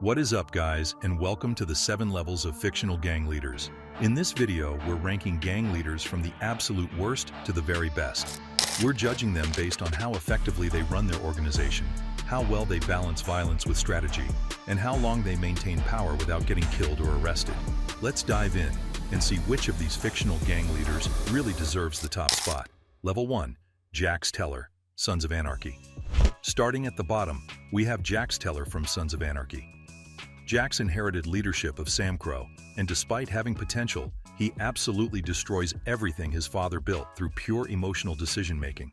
What is up, guys, and welcome to the 7 levels of fictional gang leaders. In this video, we're ranking gang leaders from the absolute worst to the very best. We're judging them based on how effectively they run their organization, how well they balance violence with strategy, and how long they maintain power without getting killed or arrested. Let's dive in and see which of these fictional gang leaders really deserves the top spot. Level 1. Jax Teller, Sons of Anarchy. Starting at the bottom, we have Jax Teller from Sons of Anarchy. Jax inherited leadership of Sam Crow, and despite having potential, he absolutely destroys everything his father built through pure emotional decision-making.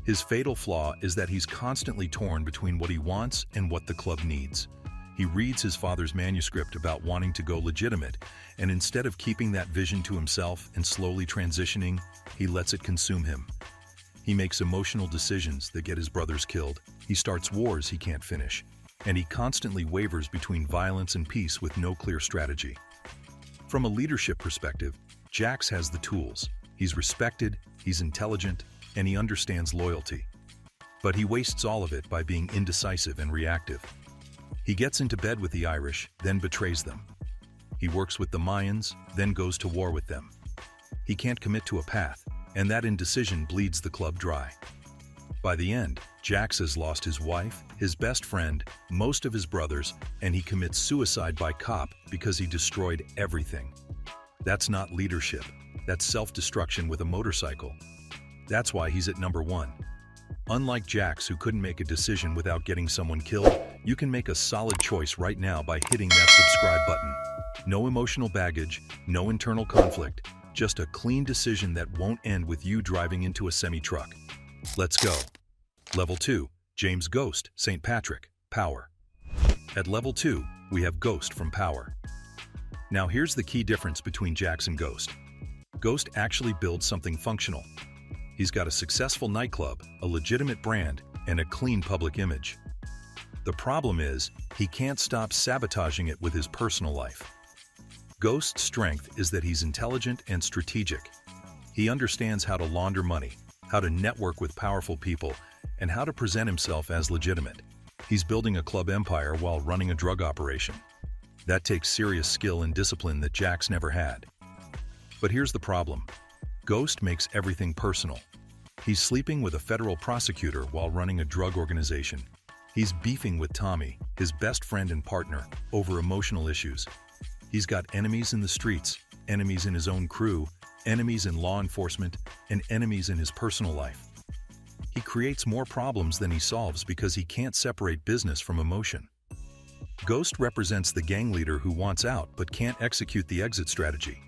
His fatal flaw is that he's constantly torn between what he wants and what the club needs. He reads his father's manuscript about wanting to go legitimate, and instead of keeping that vision to himself and slowly transitioning, he lets it consume him. He makes emotional decisions that get his brothers killed. He starts wars he can't finish. And he constantly wavers between violence and peace with no clear strategy. From a leadership perspective, Jax has the tools. He's respected, he's intelligent, and he understands loyalty. But he wastes all of it by being indecisive and reactive. He gets into bed with the Irish, then betrays them. He works with the Mayans, then goes to war with them. He can't commit to a path, and that indecision bleeds the club dry. By the end, Jax has lost his wife, his best friend, most of his brothers, and he commits suicide by cop because he destroyed everything. That's not leadership. That's self-destruction with a motorcycle. That's why he's at number 1. Unlike Jax, who couldn't make a decision without getting someone killed, you can make a solid choice right now by hitting that subscribe button. No emotional baggage, no internal conflict, just a clean decision that won't end with you driving into a semi-truck. Let's go. Level 2. James Ghost, St. Patrick, Power. At level 2, we have Ghost from Power. Now here's the key difference between Jax and Ghost. Ghost actually builds something functional. He's got a successful nightclub, a legitimate brand, and a clean public image. The problem is, he can't stop sabotaging it with his personal life. Ghost's strength is that he's intelligent and strategic. He understands how to launder money, how to network with powerful people, and how to present himself as legitimate. He's building a club empire while running a drug operation. That takes serious skill and discipline that Jax never had. But here's the problem. Ghost makes everything personal. He's sleeping with a federal prosecutor while running a drug organization. He's beefing with Tommy, his best friend and partner, over emotional issues. He's got enemies in the streets, enemies in his own crew, enemies in law enforcement, and enemies in his personal life. He creates more problems than he solves because he can't separate business from emotion. Ghost represents the gang leader who wants out but can't execute the exit strategy.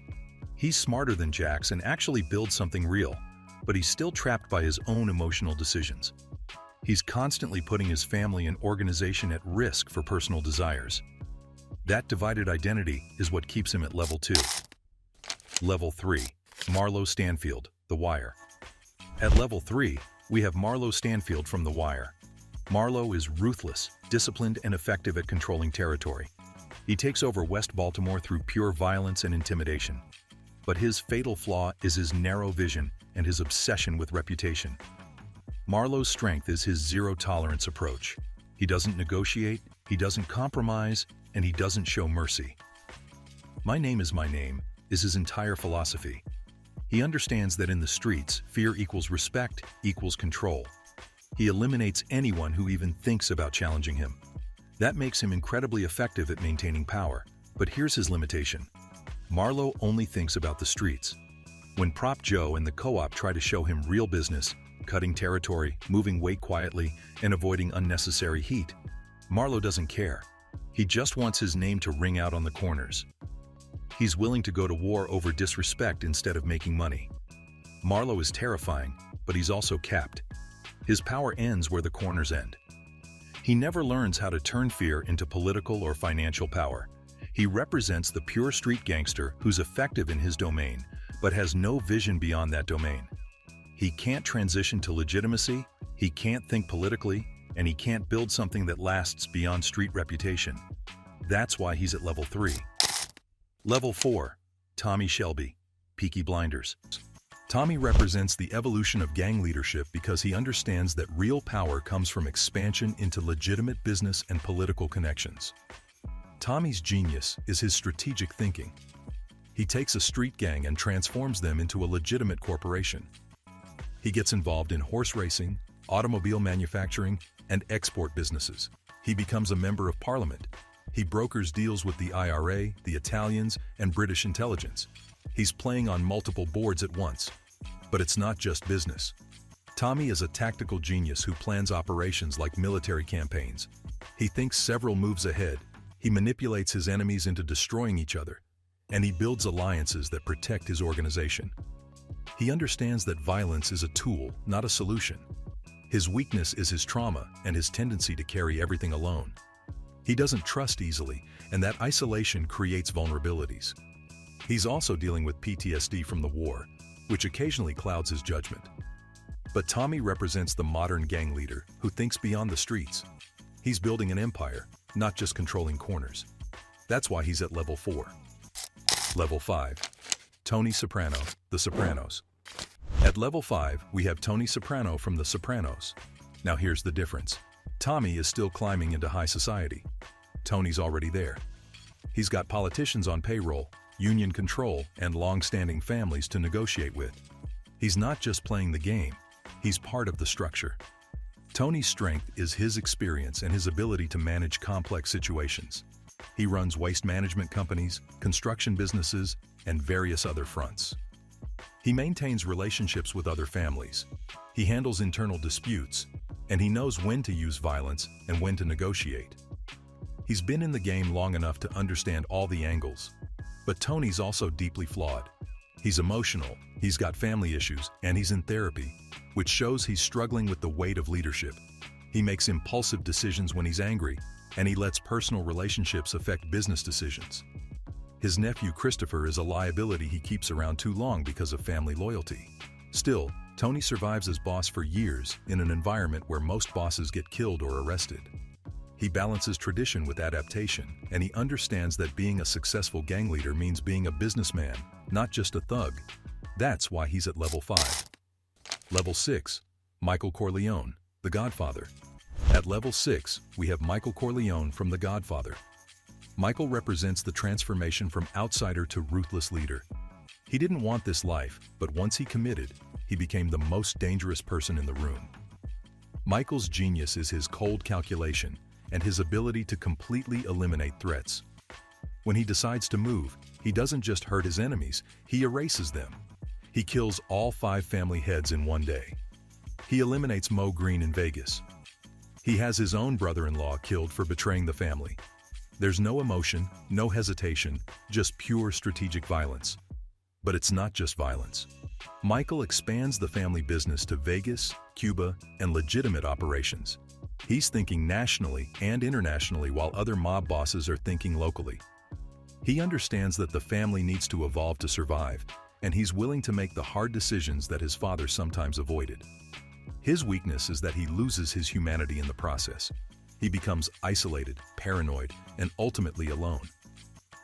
He's smarter than Jax and actually builds something real, but he's still trapped by his own emotional decisions. He's constantly putting his family and organization at risk for personal desires. That divided identity is what keeps him at level 2. Level 3. Marlo Stanfield, The Wire. At level 3, we have Marlo Stanfield from The Wire. Marlo is ruthless, disciplined, and effective at controlling territory. He takes over West Baltimore through pure violence and intimidation. But his fatal flaw is his narrow vision and his obsession with reputation. Marlo's strength is his zero-tolerance approach. He doesn't negotiate, he doesn't compromise, and he doesn't show mercy. My name is my name is his entire philosophy. He understands that in the streets, fear equals respect equals control. He eliminates anyone who even thinks about challenging him. That makes him incredibly effective at maintaining power. But here's his limitation. Marlo only thinks about the streets. When Prop Joe and the co-op try to show him real business, cutting territory, moving weight quietly, and avoiding unnecessary heat, Marlo doesn't care. He just wants his name to ring out on the corners. He's willing to go to war over disrespect instead of making money. Marlo is terrifying, but he's also capped. His power ends where the corners end. He never learns how to turn fear into political or financial power. He represents the pure street gangster who's effective in his domain, but has no vision beyond that domain. He can't transition to legitimacy, he can't think politically, and he can't build something that lasts beyond street reputation. That's why he's at level 3. Level 4. Tommy Shelby, Peaky Blinders. Tommy represents the evolution of gang leadership because he understands that real power comes from expansion into legitimate business and political connections. Tommy's genius is his strategic thinking. He takes a street gang and transforms them into a legitimate corporation. He gets involved in horse racing, automobile manufacturing, and export businesses. He becomes a member of parliament. He brokers deals with the IRA, the Italians, and British intelligence. He's playing on multiple boards at once. But it's not just business. Tommy is a tactical genius who plans operations like military campaigns. He thinks several moves ahead. He manipulates his enemies into destroying each other. And he builds alliances that protect his organization. He understands that violence is a tool, not a solution. His weakness is his trauma and his tendency to carry everything alone. He doesn't trust easily, and that isolation creates vulnerabilities. He's also dealing with PTSD from the war, which occasionally clouds his judgment. But Tommy represents the modern gang leader who thinks beyond the streets. He's building an empire, not just controlling corners. That's why he's at level 4. Level 5. Tony Soprano, The Sopranos. At level 5, we have Tony Soprano from The Sopranos. Now here's the difference. Tommy is still climbing into high society. Tony's already there. He's got politicians on payroll, union control, and long-standing families to negotiate with. He's not just playing the game, he's part of the structure. Tony's strength is his experience and his ability to manage complex situations. He runs waste management companies, construction businesses, and various other fronts. He maintains relationships with other families. He handles internal disputes, and he knows when to use violence and when to negotiate. He's been in the game long enough to understand all the angles. But Tony's also deeply flawed. He's emotional, he's got family issues, and he's in therapy, which shows he's struggling with the weight of leadership. He makes impulsive decisions when he's angry, and he lets personal relationships affect business decisions. His nephew Christopher is a liability he keeps around too long because of family loyalty. Still, Tony survives as boss for years in an environment where most bosses get killed or arrested. He balances tradition with adaptation, and he understands that being a successful gang leader means being a businessman, not just a thug. That's why he's at level 5. Level 6. Michael Corleone, The Godfather. At level 6, we have Michael Corleone from The Godfather. Michael represents the transformation from outsider to ruthless leader. He didn't want this life, but once he committed, he became the most dangerous person in the room. Michael's genius is his cold calculation and his ability to completely eliminate threats. When he decides to move, he doesn't just hurt his enemies, he erases them. He kills all 5 family heads in one day. He eliminates Mo Green in Vegas. He has his own brother-in-law killed for betraying the family. There's no emotion, no hesitation, just pure strategic violence. But it's not just violence. Michael expands the family business to Vegas, Cuba, and legitimate operations. He's thinking nationally and internationally while other mob bosses are thinking locally. He understands that the family needs to evolve to survive, and he's willing to make the hard decisions that his father sometimes avoided. His weakness is that he loses his humanity in the process. He becomes isolated, paranoid, and ultimately alone.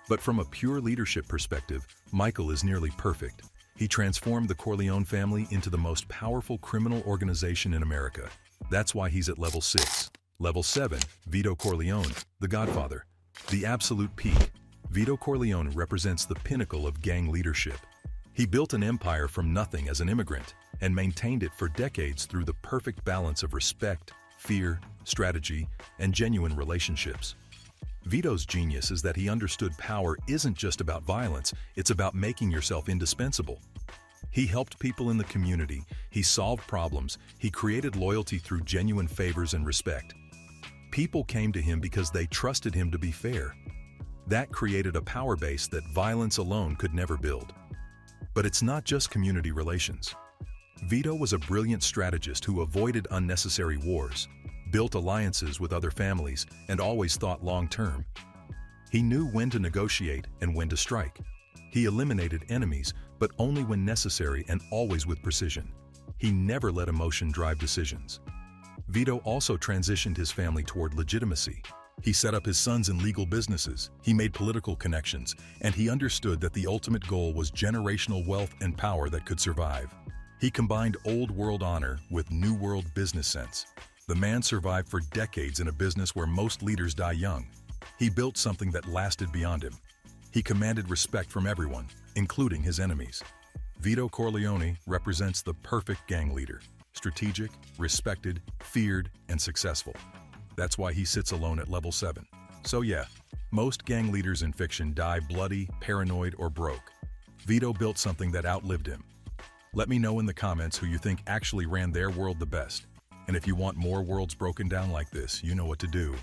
But from a pure leadership perspective, Michael is nearly perfect. He transformed the Corleone family into the most powerful criminal organization in America. That's why he's at level 6. Level 7, Vito Corleone, The Godfather. The absolute peak. Vito Corleone represents the pinnacle of gang leadership. He built an empire from nothing as an immigrant and maintained it for decades through the perfect balance of respect, fear, strategy, and genuine relationships. Vito's genius is that he understood power isn't just about violence, it's about making yourself indispensable. He helped people in the community, he solved problems, he created loyalty through genuine favors and respect. People came to him because they trusted him to be fair. That created a power base that violence alone could never build. But it's not just community relations. Vito was a brilliant strategist who avoided unnecessary wars, built alliances with other families, and always thought long-term. He knew when to negotiate and when to strike. He eliminated enemies, but only when necessary and always with precision. He never let emotion drive decisions. Vito also transitioned his family toward legitimacy. He set up his sons in legal businesses, he made political connections, and he understood that the ultimate goal was generational wealth and power that could survive. He combined old-world honor with new-world business sense. The man survived for decades in a business where most leaders die young. He built something that lasted beyond him. He commanded respect from everyone, including his enemies. Vito Corleone represents the perfect gang leader, strategic, respected, feared, and successful. That's why he sits alone at level 7. So yeah, most gang leaders in fiction die bloody, paranoid, or broke. Vito built something that outlived him. Let me know in the comments who you think actually ran their world the best. And if you want more worlds broken down like this, you know what to do.